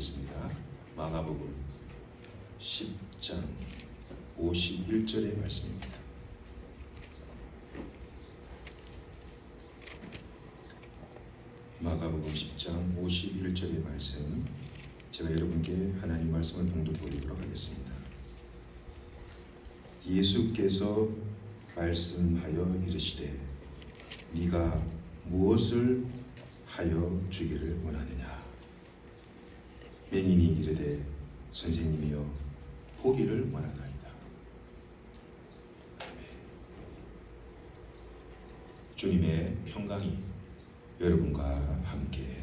보겠습니다. 마가복음 10장 51절의 말씀입니다. 마가복음 10장 51절의 말씀, 제가 여러분께 하나님 말씀을 봉독해 올리도록 하겠습니다. 예수께서 말씀하여 이르시되 네가 무엇을 하여 주기를 원하느냐? 맹인이 이르되 선생님이여 보기를 원하나이다. 아멘. 주님의 평강이 여러분과 함께.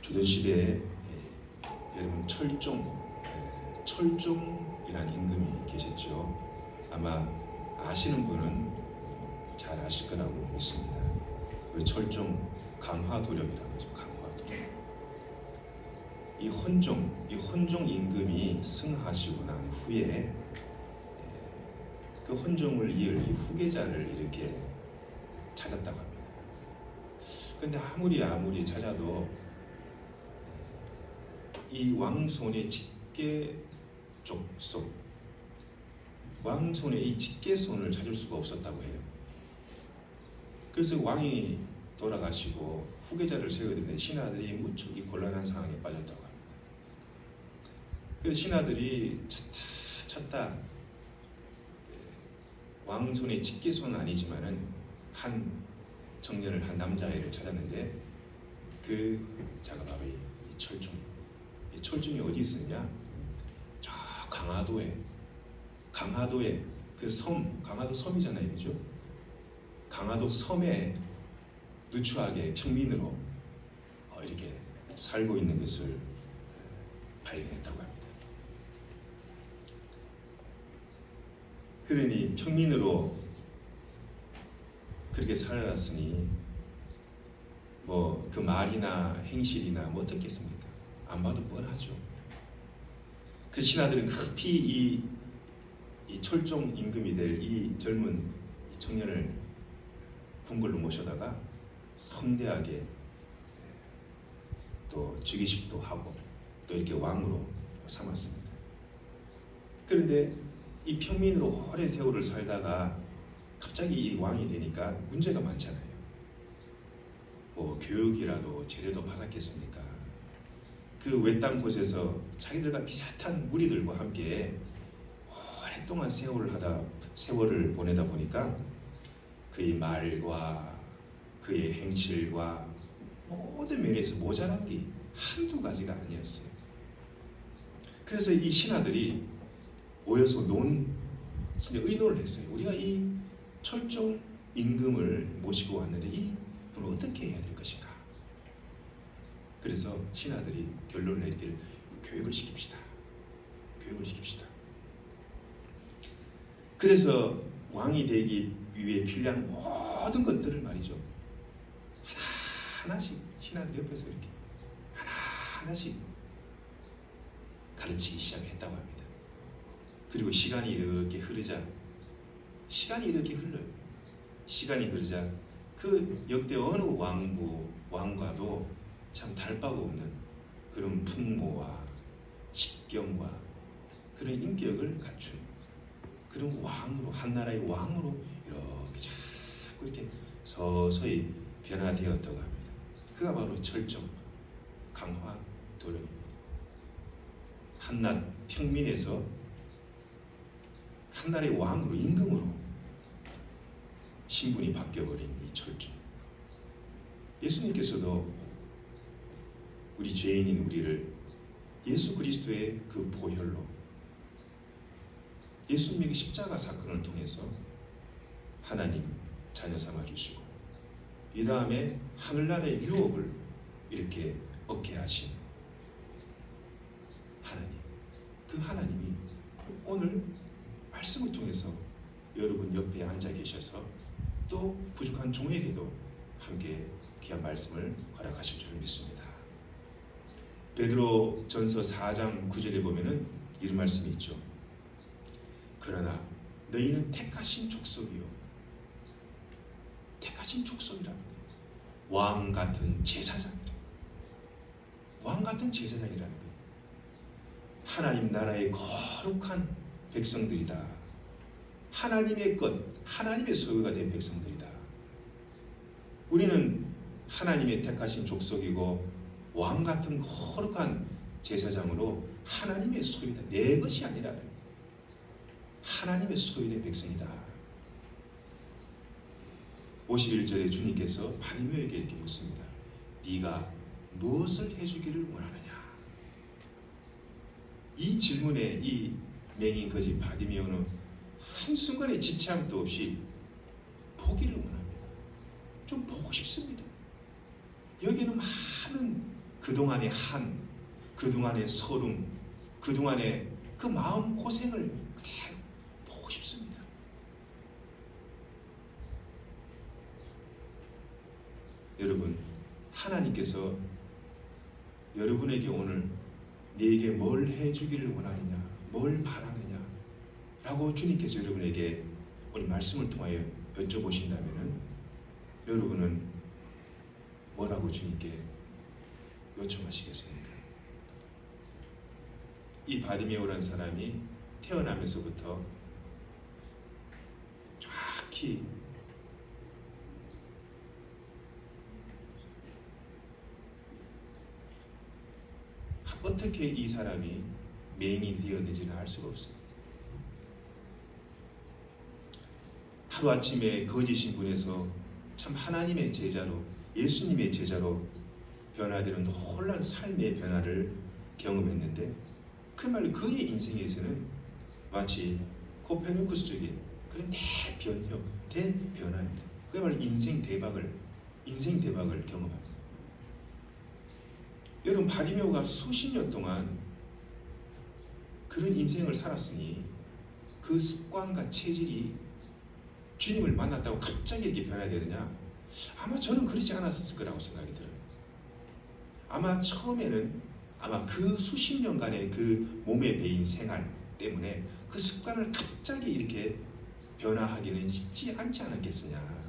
조선시대에 여러분 철종이라는 임금이 계셨죠. 아마 아시는 분은 잘 아실 거라고 믿습니다. 그 철종 강화도령이라고 하죠. 강화도령. 이 헌종 임금이 승하시고 난 후에 그 헌종을 이을 이 후계자를 이렇게 찾았다고 합니다. 그런데 아무리 찾아도 이 왕손의 직계 족속, 왕손의 이 직계손을 찾을 수가 없었다고 해요. 그래서 왕이 돌아가시고 후계자를 세워야 되는데 신하들이 무척 이 곤란한 상황에 빠졌다고 합니다. 그래서 신하들이 찾다 왕손의 직계손은 아니지만은 한 청년을, 한 남자아이를 찾았는데 그 자가 바로 이 철종입니다. 이 철종이 어디 있었냐? 저 강화도에 그 섬, 강화도 섬이잖아요, 그죠? 강화도 섬에 누추하게 평민으로 이렇게 살고 있는 것을 발견했다고 합니다. 그러니 평민으로 그렇게 살아났으니 뭐 그 말이나 행실이나 뭐 어떻겠습니까? 안 봐도 뻔하죠. 그 신하들은 급히 이 철종 임금이 될 이 젊은 이 청년을 궁궐로 모셔다가 성대하게 또 즉위식도 하고 또 이렇게 왕으로 삼았습니다. 그런데 이 평민으로 오랜 세월을 살다가 갑자기 이 왕이 되니까 문제가 많잖아요. 뭐 교육이라도 제대로 받았겠습니까? 그 외딴 곳에서 자기들과 비슷한 무리들과 함께 오랫동안 세월을 보내다 보니까 그의 말과 그의 행실과 모든 면에서 모자란 게 한두 가지가 아니었어요. 그래서 이 신하들이 모여서 의논을 했어요. 우리가 이 철종 임금을 모시고 왔는데 이 분을 어떻게 해야 될 것인가? 그래서 신하들이 결론을 내리기를 교육을 시킵시다. 그래서 왕이 되기 위해 필요한 모든 것들을 말이죠. 하나씩 신하들 옆에서 이렇게 하나씩 가르치기 시작했다고 합니다. 그리고 시간이 이렇게 흐르자 그 역대 어느 왕과도 참 달바가 없는 그런 풍모와 식경과 그런 인격을 갖춘 그런 왕으로, 한 나라의 왕으로 이렇게 자꾸 이렇게 서서히 변화되었다고 합니다. 그가 바로 철종 강화도령입니다. 한낱 평민에서 한 나라의 왕으로, 임금으로 신분이 바뀌어버린 이 철종. 예수님께서도 우리 죄인인 우리를 예수 그리스도의 그 보혈로 예수님의 십자가 사건을 통해서 하나님 자녀 삼아 주시고 이 다음에 하늘나라의 유업을 이렇게 얻게 하신 하나님, 그 하나님이 오늘 말씀을 통해서 여러분 옆에 앉아 계셔서 또 부족한 종에게도 함께 귀한 말씀을 허락하실 줄 믿습니다. 베드로 전서 4장 9절에 보면은 이런 말씀이 있죠. 그러나 너희는 택하신 족속이요 택하신 족속이라는 거예요. 왕 같은 제사장이라. 왕 같은 제사장이라는 거예요. 하나님 나라의 거룩한 백성들이다. 하나님의 것, 하나님의 소유가 된 백성들이다. 우리는 하나님의 택하신 족속이고 왕 같은 거룩한 제사장으로 하나님의 소유다. 내 것이 아니라 하나님의 소유된 백성이다. 51절에 주님께서 바디메오에게 이렇게 묻습니다. 네가 무엇을 해주기를 원하느냐? 이 질문에 이 맹인 거지 바디메오는 한순간의 지체함도 없이 보기를 원합니다. 좀 보고 싶습니다. 여기는 많은 그동안의 한, 그동안의 서름, 그동안의 그 마음 고생을 그대로 보고 싶습니다. 여러분, 하나님께서 여러분에게 오늘 네게 뭘 해주기를 원하느냐, 뭘 바라느냐 라고 주님께서 여러분에게 오늘 말씀을 통하여 여쭤보신다면 여러분은 뭐라고 주님께 요청하시겠습니까? 이 바디메오라는 사람이 태어나면서부터 정확히 어떻게 이 사람이 맹인이 되었는지는 알 수가 없습니다. 하루아침에 거짓 신분에서 참 하나님의 제자로, 예수님의 제자로 변화되는 놀라운 삶의 변화를 경험했는데 그야말로 그의 인생에서는 마치 코페르니쿠스적인 그런 대변혁, 대변화입니다. 그야말로 인생 대박을 경험합니다. 여러분, 바디메오가 수십 년 동안 그런 인생을 살았으니 그 습관과 체질이 주님을 만났다고 갑자기 이렇게 변화되느냐? 아마 저는 그러지 않았을 거라고 생각이 들어요. 아마 처음에는 아마 그 수십 년간의 그 몸에 배인 생활 때문에 그 습관을 갑자기 이렇게 변화하기는 쉽지 않지 않았겠느냐.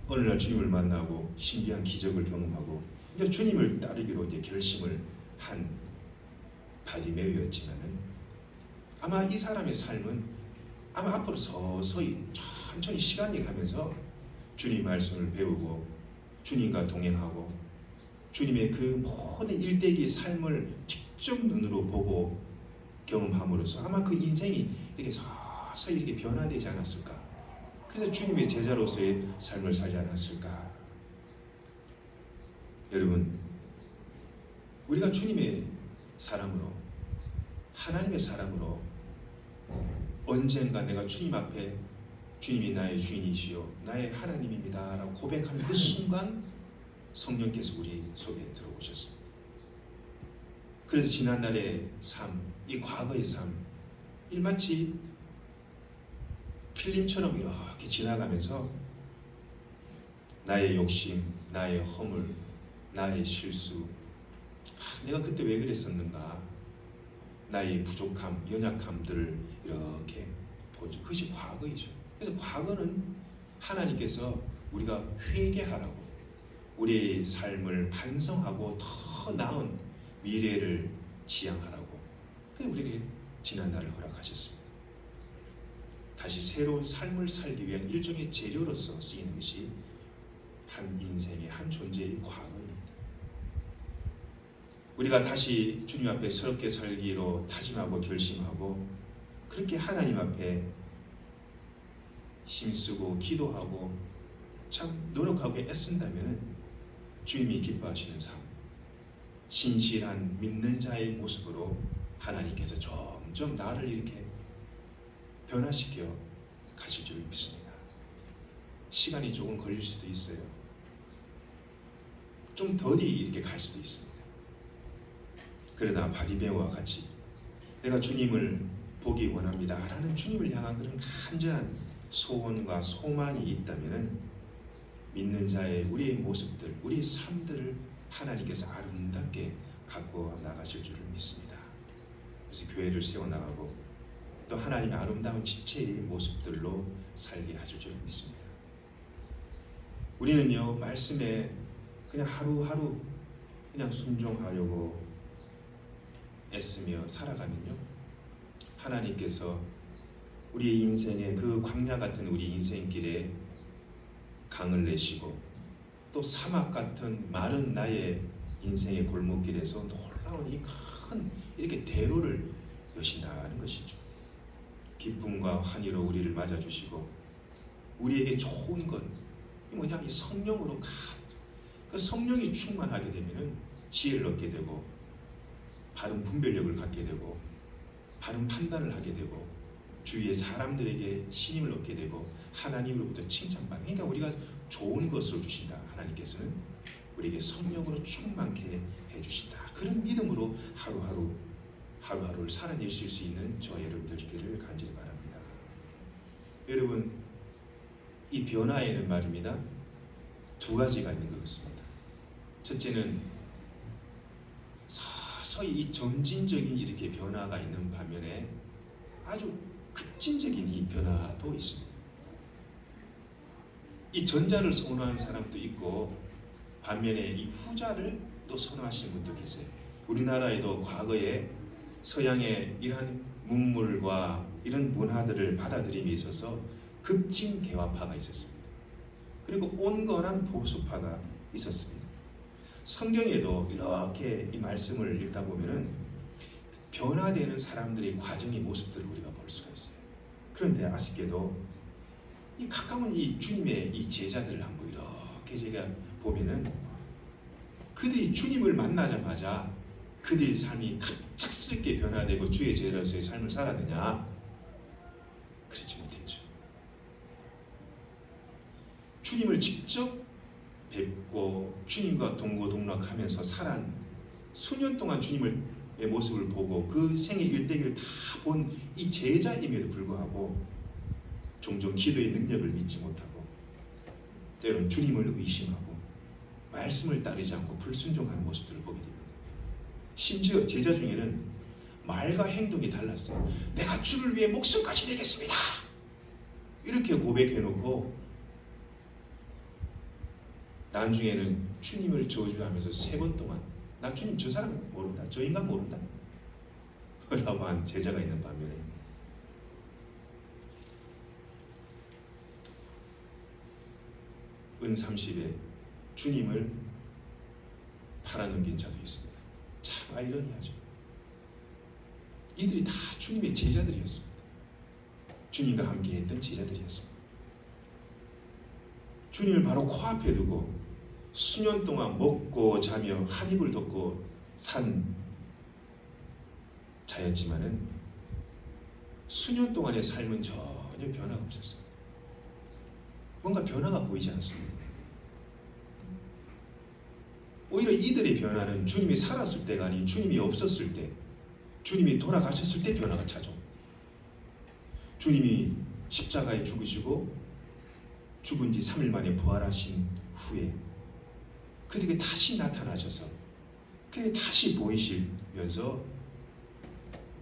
어느 날 주님을 만나고 신비한 기적을 경험하고 이제 주님을 따르기로 이제 결심을 한 바디메오였지만은 아마 이 사람의 삶은 아마 앞으로 서서히 천천히 시간이 가면서 주님 말씀을 배우고 주님과 동행하고 주님의 그 모든 일대기의 삶을 직접 눈으로 보고 경험함으로써 아마 그 인생이 이렇게 서서히 이렇게 변화되지 않았을까. 그래서 주님의 제자로서의 삶을 살지 않았을까. 여러분, 우리가 주님의 사람으로, 하나님의 사람으로 언젠가 내가 주님 앞에 주님이 나의 주인이시요 나의 하나님입니다 라고 고백하는 그 순간 성령께서 우리 속에 들어오셨습니다. 그래서 지난날의 삶, 이 과거의 삶, 마치 필름처럼 이렇게 지나가면서 나의 욕심, 나의 허물, 나의 실수, 내가 그때 왜 그랬었는가, 나의 부족함, 연약함들을 이렇게 보죠. 그것이 과거이죠. 그래서 과거는 하나님께서 우리가 회개하라고, 우리의 삶을 반성하고 더 나은 미래를 지향하라고, 그게 우리에게 지난날을 허락하셨습니다. 다시 새로운 삶을 살기 위한 일종의 재료로서 쓰이는 것이 한 인생의 한 존재의 과거입니다. 우리가 다시 주님 앞에 새롭게 살기로 다짐하고 결심하고 그렇게 하나님 앞에 힘쓰고 기도하고 참 노력하고 애쓴다면 주님이 기뻐하시는 삶, 신실한 믿는 자의 모습으로 하나님께서 점점 나를 이렇게 변화시켜 가실 줄 믿습니다. 시간이 조금 걸릴 수도 있어요. 좀 더디 이렇게 갈 수도 있습니다. 그러나 바디메오와 같이 내가 주님을 보기 원합니다 라는 주님을 향한 그런 간절한 소원과 소망이 있다면 믿는 자의 우리의 모습들, 우리의 삶들을 하나님께서 아름답게 갖고 나가실 줄을 믿습니다. 그래서 교회를 세워나가고 또 또 하나님의 아름다운 지체의 모습들로 살게 하실 줄 믿습니다. 우리는요, 말씀에 그냥 하루하루 그냥 순종하려고 애쓰며 살아가면요, 하나님께서 우리의 인생의 그 광야 같은 우리 인생길에 강을 내시고 또 사막 같은 마른 나의 인생의 골목길에서 놀라운 이 큰 이렇게 대로를 여신다는 것이죠. 기쁨과 환희로 우리를 맞아주시고 우리에게 좋은 것, 이 뭐냐, 이 성령으로 그 성령이 충만하게 되면은 지혜를 얻게 되고 바른 분별력을 갖게 되고 바른 판단을 하게 되고 주위의 사람들에게 신임을 얻게 되고 하나님으로부터 칭찬받는, 그러니까 우리가 좋은 것을 주신다. 하나님께서는 우리에게 성령으로 충만케 해주신다. 그런 믿음으로 하루하루를 살아내실 수 있는 저 여러분들 되기를 간절히 바랍니다. 여러분, 이 변화에는 말입니다, 두 가지가 있는 것 같습니다. 첫째는 서서히 이 점진적인 이렇게 변화가 있는 반면에 아주 급진적인 이 변화도 있습니다. 이 전자를 선호하는 사람도 있고 반면에 이 후자를 또 선호하시는 분도 계세요. 우리나라에도 과거에 서양의 이러한 문물과 이런 문화들을 받아들임에 있어서 급진 개화파가 있었습니다. 그리고 온건한 보수파가 있었습니다. 성경에도 이렇게 이 말씀을 읽다 보면은 변화되는 사람들의 과정의 모습들을 우리가 볼 수가 있어요. 그런데 아쉽게도 이 가까운 이 주님의 이 제자들을 한번 이렇게 제가 보면은 그들이 주님을 만나자마자 그들의 삶이 갑작스럽게 변화되고 주의 제자로서의 삶을 살았느냐? 그렇지 못했죠. 주님을 직접 뵙고 주님과 동고동락하면서 살한 수년 동안 주님의 모습을 보고 그 생일 일대기를 다 본 이 제자임에도 불구하고 종종 기도의 능력을 믿지 못하고 때로는 주님을 의심하고 말씀을 따르지 않고 불순종하는 모습들을 보게 됩니다. 심지어 제자 중에는 말과 행동이 달랐어요. 내가 주를 위해 목숨까지 내겠습니다. 이렇게 고백해놓고 나중에는 주님을 저주하면서 3번 동안 나 주님 저 사람 모른다, 저 인간 모른다 라고 한 제자가 있는 반면에 은 30에 주님을 팔아넘긴 자도 있습니다. 참 아이러니하죠. 이들이 다 주님의 제자들이었습니다. 주님과 함께 했던 제자들이었습니다. 주님을 바로 코앞에 두고 수년 동안 먹고 자며 한 입을 덮고 산 자였지만은 수년 동안의 삶은 전혀 변화가 없었습니다. 뭔가 변화가 보이지 않습니다. 오히려 이들의 변화는 주님이 살았을 때가 아닌 주님이 없었을 때, 주님이 돌아가셨을 때 변화가 찾아옵니다. 주님이 십자가에 죽으시고 죽은 지 3일 만에 부활하신 후에 그들에게 다시 나타나셔서 그들에게 다시 보이시면서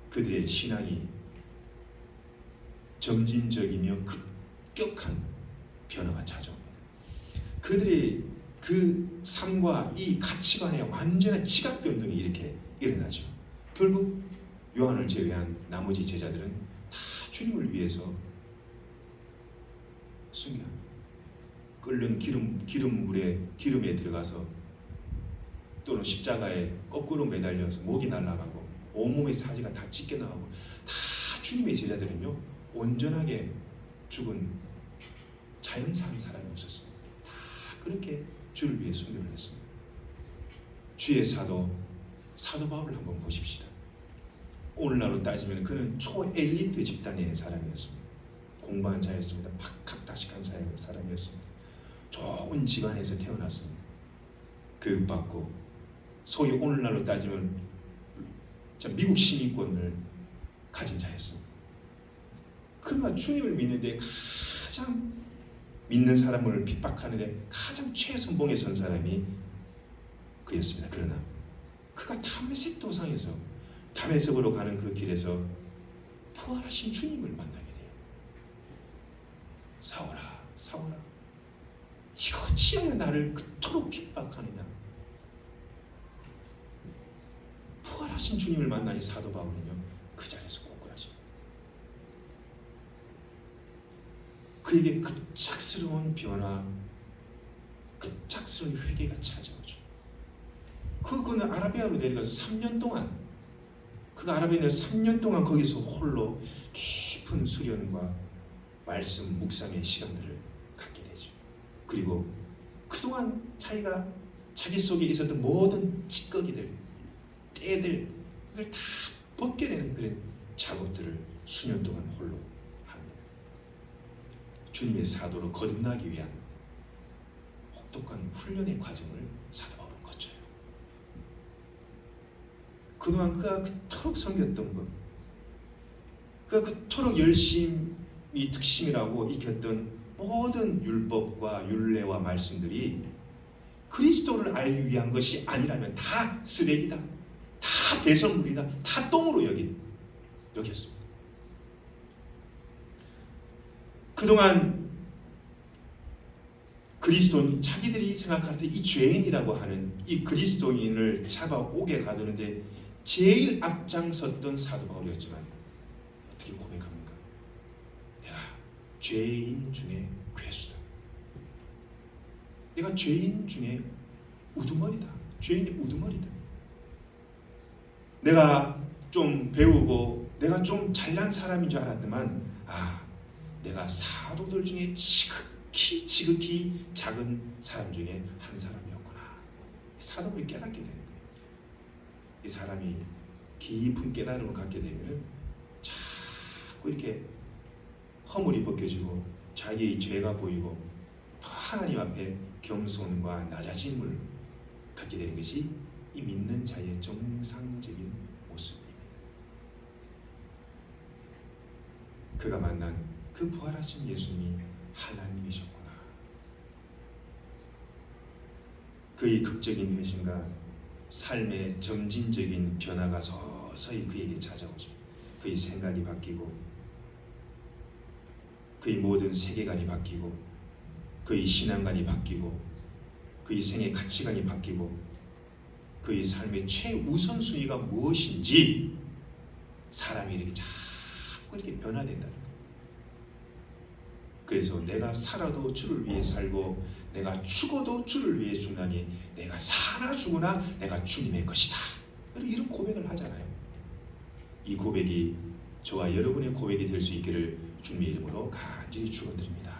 그들의 신앙이 점진적이며 급격한 변화가 찾아옵니다. 그들의 그 삶과 이 가치관의 완전한 지각 변동이 이렇게 일어나죠. 결국 요한을 제외한 나머지 제자들은 다 주님을 위해서 순교합니다. 끓는 기름에 들어가서 또는 십자가에 거꾸로 매달려서 목이 날아가고 온몸의 사지가 다 찢겨나가고 다 주님의 제자들은요 온전하게 죽은 자연사한 사람이 없었습니다. 다 그렇게 주를 위해 순교를 했습니다. 주의 사도 바울을 한번 보십시다. 오늘날로 따지면 그는 초엘리트 집단의 사람이었습니다. 공부한 자였습니다. 박학다식한 사람이었습니다. 좋은 집안에서 태어났습니다. 교육받고 소위 오늘날로 따지면 미국 시민권을 가진 자였습니다. 그러나 주님을 믿는데 가장 믿는 사람을 핍박하는데 가장 최선봉에 선 사람이 그였습니다. 그러나 그가 다메섹 도상에서 다메섹으로 가는 그 길에서 부활하신 주님을 만나게 돼요. 사울아, 사울아, 네가 어찌하여 나를 그토록 핍박하느냐. 부활하신 주님을 만나니 사도 바울은요, 그 자리에서 꼬꾸라져요. 그에게 급작스러운 변화, 급작스러운 회개가 찾아오죠. 그거는 아라비아로 내려가서 3년 동안, 그 아라비아에 3년 동안 거기서 홀로 깊은 수련과 말씀 묵상의 시간들을 갖게 되죠. 그리고 그동안 자기가 자기 속에 있었던 모든 찌꺼기들, 때들, 그걸 다 벗겨내는 그런 작업들을 수년 동안 홀로 합니다. 주님의 사도로 거듭나기 위한 혹독한 훈련의 과정을 사도 바울은 거쳐요. 그동안 그가 그토록 섬겼던 것, 그가 그토록 열심히 특심이라고 익혔던 모든 율법과 율례와 말씀들이 그리스도를 알기 위한 것이 아니라면 다 쓰레기다, 다 배설물이다, 다 똥으로 여겼습니다. 그동안 그리스도인, 자기들이 생각할 때 이 죄인이라고 하는 이 그리스도인을 잡아오게 가두는데 제일 앞장섰던 사도 바울이었지만 어떻게 고백합니까? 내가 죄인 중에 괴수다. 내가 죄인 중에 우두머리다. 죄인의 우두머리다. 내가 좀 배우고 내가 좀 잘난 사람인 줄 알았더만 내가 사도들 중에 지극히 작은 사람 중에 한 사람이었구나. 사도들이 깨닫게 되는 거예요. 이 사람이 깊은 깨달음을 갖게 되면 자꾸 이렇게 허물이 벗겨지고 자기의 죄가 보이고 또 하나님 앞에 겸손과 낮아짐을 갖게 되는 것이 이 믿는 자의 정상적인 모습입니다. 그가 만난 그 부활하신 예수님이 하나님이셨구나. 그의 극적인 회심과 삶의 점진적인 변화가 서서히 그에게 찾아오죠. 그의 생각이 바뀌고 그의 모든 세계관이 바뀌고 그의 신앙관이 바뀌고 그의 생의 가치관이 바뀌고 그의 삶의 최우선순위가 무엇인지 사람이 이렇게 자꾸 이렇게 변화된다는 거예요. 그래서 내가 살아도 주를 위해 살고 내가 죽어도 주를 위해 죽나니 내가 사나 죽으나 내가 주님의 것이다. 이런 고백을 하잖아요. 이 고백이 저와 여러분의 고백이 될 수 있기를 주님의 이름으로 간절히 축원드립니다.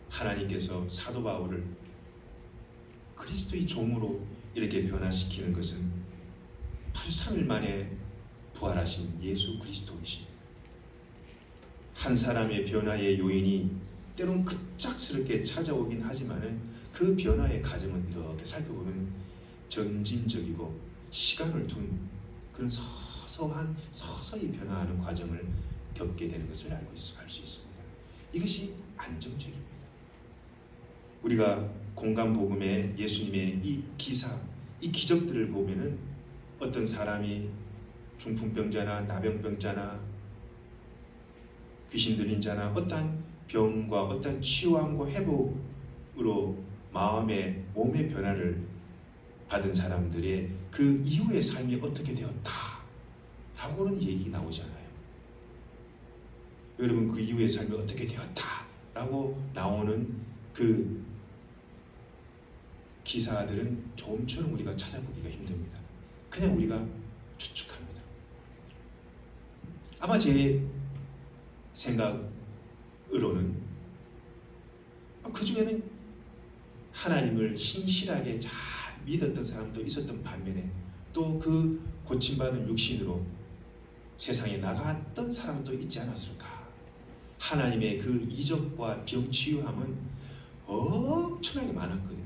하나님께서 사도 바울을 그리스도의 종으로 이렇게 변화시키는 것은 바로 3일 만에 부활하신 예수 그리스도이십니다. 한 사람의 변화의 요인이 때론 급작스럽게 찾아오긴 하지만은 그 변화의 과정은 이렇게 살펴보면 점진적이고 시간을 둔 그런 서서히 변화하는 과정을 겪게 되는 것을 알 수 있습니다. 이것이 안정적입니다. 우리가 공간복음의 예수님의 이 기사, 이 기적들을 보면은 어떤 사람이 중풍병자나 나병병자나 귀신 들린 자나 어떠한 병과 어떠한 치유함과 회복으로 몸의 변화를 받은 사람들의 그 이후의 삶이 어떻게 되었다 라고는 얘기 나오잖아요. 여러분, 그 이후의 삶이 어떻게 되었다 라고 나오는 그 기사들은 좀처럼 우리가 찾아보기가 힘듭니다. 그냥 우리가 추측합니다. 아마 제 생각으로는 그 중에는 하나님을 신실하게 잘 믿었던 사람도 있었던 반면에 또 그 고침받은 육신으로 세상에 나갔던 사람도 있지 않았을까. 하나님의 그 이적과 병치유함은 엄청나게 많았거든요.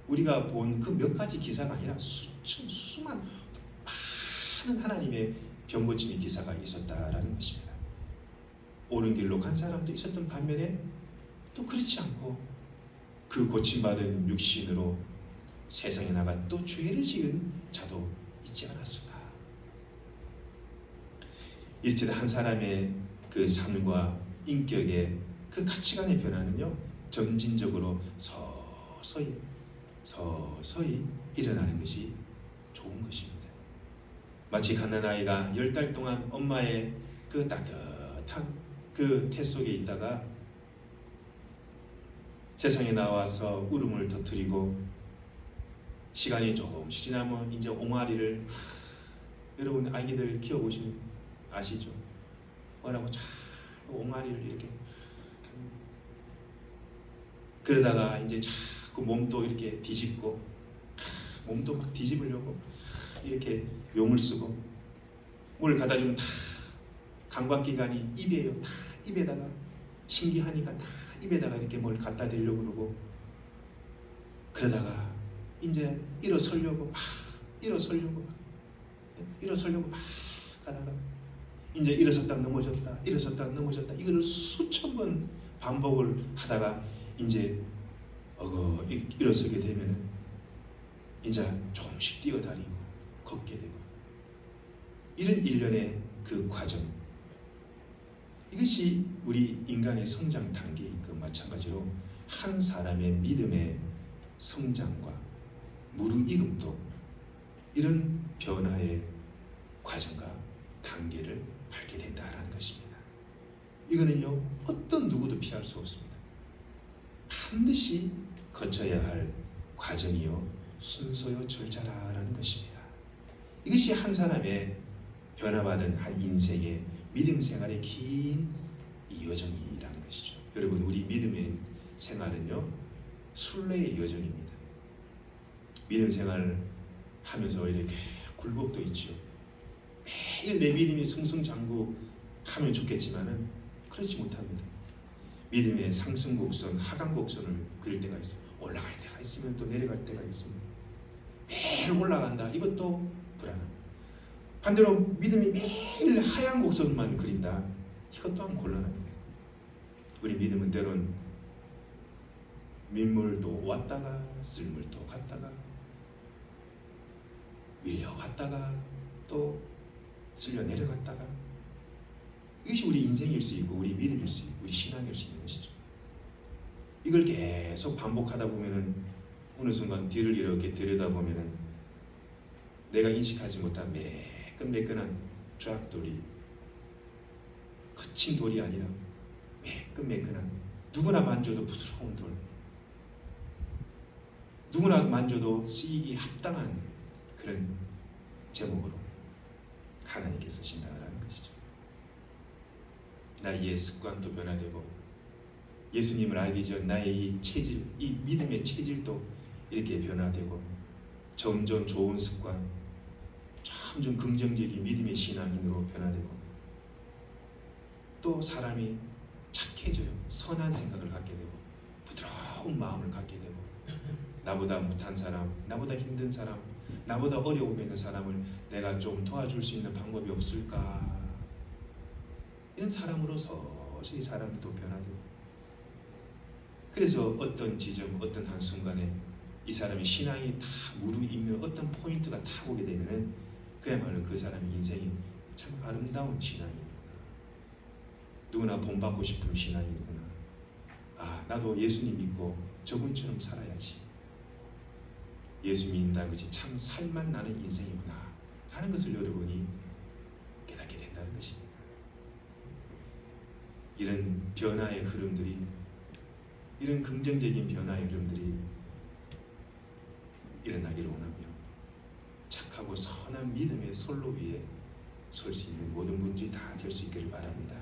우리가 본 그 몇 가지 기사가 아니라 수많은 하나님의 병고침의 기사가 있었다라는 것입니다. 옳은 길로 간 사람도 있었던 반면에 또 그렇지 않고 그 고침받은 육신으로 세상에 나가 또 죄를 지은 자도 있지 않았을까. 이렇게 한 사람의 그 삶과 인격의 그 가치관의 변화는요, 점진적으로 서서히 일어나는 것이 좋은 것입니다. 마치 갓난아이가 10달 동안 엄마의 그 따뜻한 그 태 속에 있다가 세상에 나와서 울음을 터뜨리고 시간이 조금씩 지나면 이제 옹알이를, 여러분 아기들 키워보시면 아시죠? 뭐라고 자 옹알이를 이렇게 그러다가 이제 자꾸 몸도 이렇게 뒤집고 몸도 막 뒤집으려고 이렇게 용을 쓰고 뭘 갖다 주면 다 감각기관이 입에요. 다 입에다가 신기하니까 다 입에다가 이렇게 뭘 갖다 대려고 그러고 그러다가 이제 일어서려고 막 가다가 이제 일어섰다 넘어졌다 이거를 수천 번 반복을 하다가 이제 일어서게 되면은 이제 조금씩 뛰어다니고 걷게 되고 이런 일련의 그 과정, 이것이 우리 인간의 성장 단계이고 마찬가지로 한 사람의 믿음의 성장과 무르익음도 이런 변화의 과정과 단계를 밟게 된다라는 것입니다. 이거는요, 어떤 누구도 피할 수 없습니다. 반드시 거쳐야 할 과정이요, 순서요, 절차라는 것입니다. 이것이 한 사람의 변화받은 한 인생의 믿음 생활의 긴 여정이라는 것이죠. 여러분, 우리 믿음의 생활은요, 순례의 여정입니다. 믿음 생활을 하면서 이렇게 굴곡도 있죠. 매일 내 믿음이 승승장구하면 좋겠지만은 그렇지 못합니다. 믿음의 상승곡선, 하강곡선을 그릴 때가 있어요. 올라갈 때가 있으면 또 내려갈 때가 있습니다. 매일 올라간다. 이것도 불안합니다. 반대로 믿음이 매일 하향 곡선만 그린다. 이것 또한 곤란합니다. 우리 믿음은 때론 민물도 왔다가 쓸물도 갔다가 밀려갔다가 또 쓸려 내려갔다가, 이것이 우리 인생일 수 있고 우리 믿음일 수 있고 우리 신앙일 수 있는 것이죠. 이걸 계속 반복하다 보면은 어느 순간 뒤를 이렇게 들여다보면은 내가 인식하지 못한 매끈매끈한 쫙돌이, 거친 돌이 아니라 매끈매끈한, 누구나 만져도 부드러운 돌, 누구나 만져도 쓰이기 합당한 그런 제목으로 하나님께 쓰신다라는 것이죠. 나의 습관도 변화되고 예수님을 알기 전 나의 이 체질, 이 믿음의 체질도 이렇게 변화되고 점점 좋은 습관, 점점 긍정적인 믿음의 신앙인으로 변화되고 또 사람이 착해져요. 선한 생각을 갖게 되고 부드러운 마음을 갖게 되고 나보다 못한 사람, 나보다 힘든 사람, 나보다 어려움 있는 사람을 내가 좀 도와줄 수 있는 방법이 없을까? 이런 사람으로 서서히 사람도 변화되고, 그래서 어떤 지점, 어떤 한순간에 이 사람의 신앙이 다 무르익는 어떤 포인트가 탁 오게 되면 그야말로 그 사람의 인생이 참 아름다운 신앙이구나. 누구나 본받고 싶은 신앙이구나. 아, 나도 예수님 믿고 저분처럼 살아야지. 예수 믿는다는 것이 참 살만 나는 인생이구나 하는 것을 여러분이 깨닫게 된다는 것입니다. 이런 변화의 흐름들이, 이런 긍정적인 변화의 흐름들이 일어나기를 원하며 착하고 선한 믿음의 솔로 위에 설 수 있는 모든 분들이 다 될 수 있기를 바랍니다.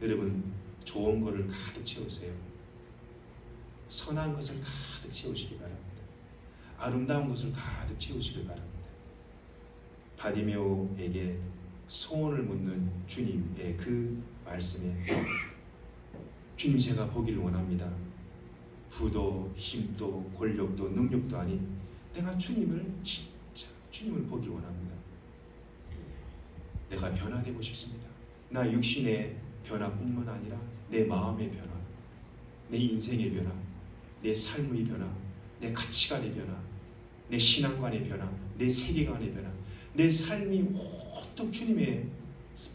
여러분, 좋은 것을 가득 채우세요. 선한 것을 가득 채우시기 바랍니다. 아름다운 것을 가득 채우시길 바랍니다. 바디메오에게 소원을 묻는 주님의 그 말씀에 주님, 제가 보기를 원합니다. 부도 힘도 권력도 능력도 아닌 내가 주님을 진짜 주님을 보기를 원합니다. 내가 변화되고 싶습니다. 나 육신의 변화뿐만 아니라 내 마음의 변화, 내 인생의 변화, 내 삶의 변화, 내 가치관의 변화, 내 신앙관의 변화, 내 세계관의 변화, 내 삶이 온통 주님의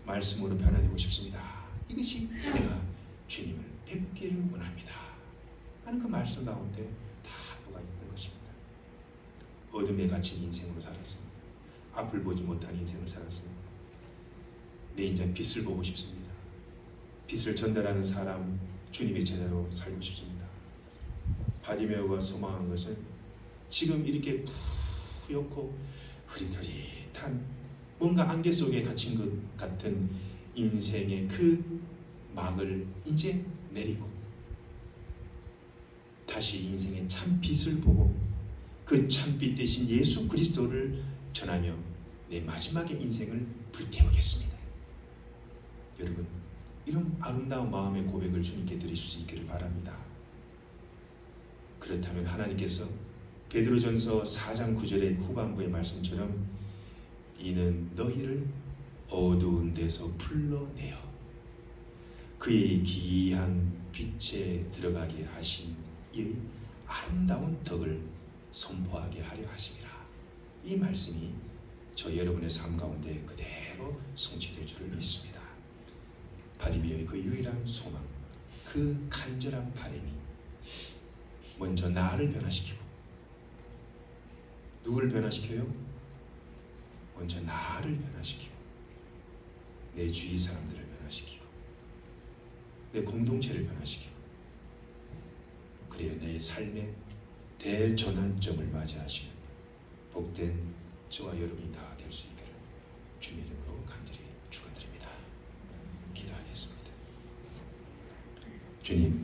말씀으로 변화되고 싶습니다. 이것이 내가 주님을 뵙기를 원합니다 하는 그 말씀 가운데 다 녹아 있는 것입니다. 어둠에 갇힌 인생으로 살았습니다. 앞을 보지 못한 인생을 살았습니다. 내 인생 빛을 보고 싶습니다. 빛을 전달하는 사람, 주님의 제자로 살고 싶습니다. 바디메오가 소망한 것은 지금 이렇게 푸옇고 흐릿흐릿한 뭔가 안개 속에 갇힌 것 같은 인생의 그 막을 이제 내리고 다시 인생의 참빛을 보고 그 참빛 대신 예수 그리스도를 전하며 내 마지막의 인생을 불태우겠습니다. 여러분, 이런 아름다운 마음의 고백을 주님께 드릴 수 있기를 바랍니다. 그렇다면 하나님께서 베드로전서 4장 9절의 후반부의 말씀처럼 이는 너희를 어두운 데서 불러내어 그의 귀한 빛에 들어가게 하신 이 아름다운 덕을 선포하게 하려 하심이라. 이 말씀이 저 여러분의 삶 가운데 그대로 성취될 줄을 믿습니다. 바디메오의 그 유일한 소망, 그 간절한 바람이 먼저 나를 변화시키고, 누굴 변화시켜요? 먼저 나를 변화시키고 내 주위 사람들을 변화시키고 내 공동체를 변화시키고, 그래야 내 삶의 대전환점을 맞이하시는 복된 저와 여러분이 다 될 수 있기를 주님의 이름으로 간절히 축원드립니다. 기도하겠습니다. 주님,